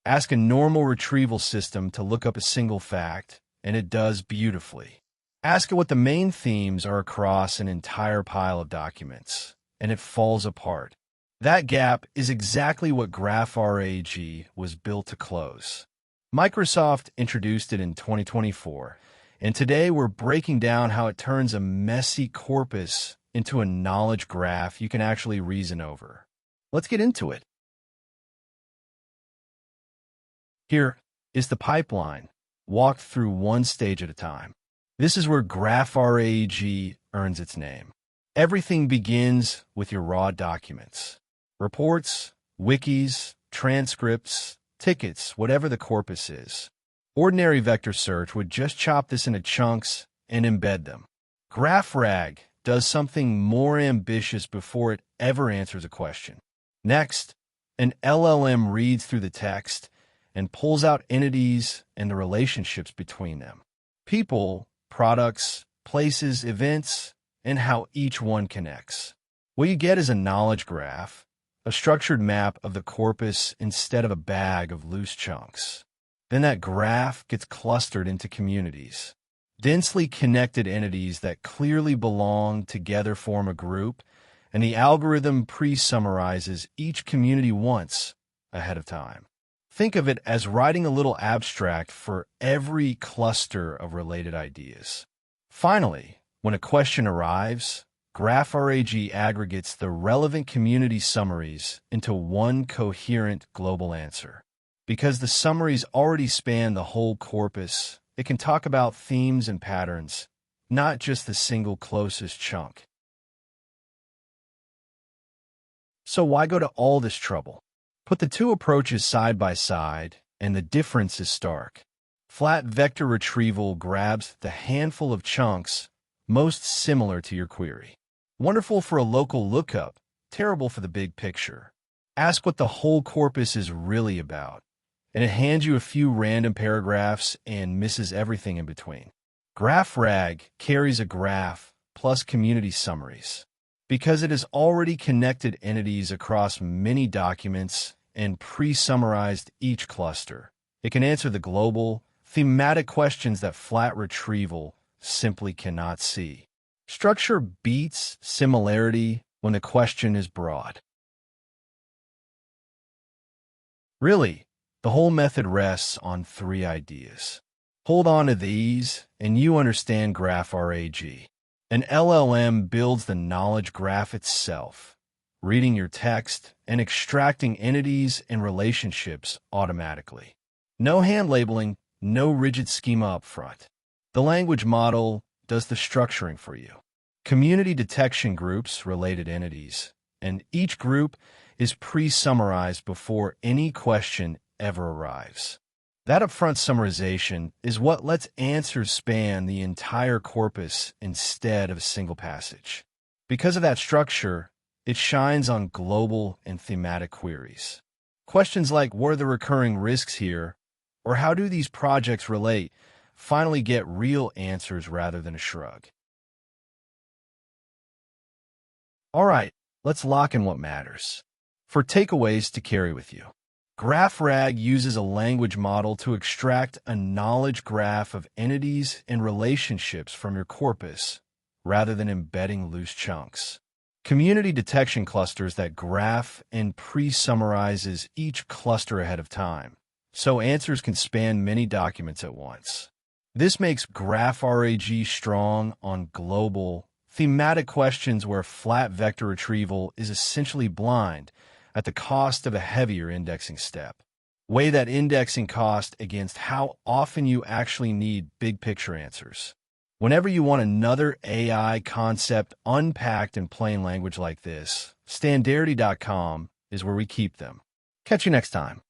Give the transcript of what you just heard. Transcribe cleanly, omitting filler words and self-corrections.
Ask a normal retrieval system to look up a single fact, and it does beautifully. Ask it what the main themes are across an entire pile of documents, and it falls apart. That gap is exactly what GraphRAG was built to close. Microsoft introduced it in 2024, and today we're breaking down how it turns a messy corpus into a knowledge graph you can actually reason over. Let's get into it. Here is the pipeline, walked through one stage at a time. This is where GraphRAG earns its name. Everything begins with your raw documents. Reports, wikis, transcripts, tickets, whatever the corpus is. Ordinary vector search would just chop this into chunks and embed them. GraphRAG does something more ambitious before it ever answers a question. Next, an LLM reads through the text and pulls out entities and the relationships between them. People, products, places, events, and how each one connects. What you get is a knowledge graph, a structured map of the corpus instead of a bag of loose chunks. Then that graph gets clustered into communities. Densely connected entities that clearly belong together form a group, and the algorithm pre-summarizes each community once ahead of time. Think of it as writing a little abstract for every cluster of related ideas. Finally, when a question arrives, GraphRAG aggregates the relevant community summaries into one coherent global answer. Because the summaries already span the whole corpus, it can talk about themes and patterns, not just the single closest chunk. So why go to all this trouble? Put the two approaches side by side, and the difference is stark. Flat vector retrieval grabs the handful of chunks most similar to your query. Wonderful for a local lookup, terrible for the big picture. Ask what the whole corpus is really about, and it hands you a few random paragraphs and misses everything in between. GraphRAG carries a graph plus community summaries. Because it has already connected entities across many documents and pre-summarized each cluster, it can answer the global, thematic questions that flat retrieval simply cannot see. Structure beats similarity when the question is broad. Really, the whole method rests on three ideas. Hold on to these, and you understand GraphRAG. An LLM builds the knowledge graph itself, reading your text and extracting entities and relationships automatically. No hand labeling, no rigid schema up front. The language model does the structuring for you. Community detection groups related entities, and each group is pre-summarized before any question ever arrives. That upfront summarization is what lets answers span the entire corpus instead of a single passage. Because of that structure, it shines on global and thematic queries. Questions like, what are the recurring risks here? Or how do these projects relate? Finally get real answers rather than a shrug. All right, let's lock in what matters. For takeaways to carry with you. GraphRAG uses a language model to extract a knowledge graph of entities and relationships from your corpus, rather than embedding loose chunks. Community detection clusters that graph and pre-summarizes each cluster ahead of time, so answers can span many documents at once. This makes GraphRAG strong on global, thematic questions where flat vector retrieval is essentially blind, at the cost of a heavier indexing step. Weigh that indexing cost against how often you actually need big picture answers. Whenever you want another AI concept unpacked in plain language like this, Standarity.com is where we keep them. Catch you next time.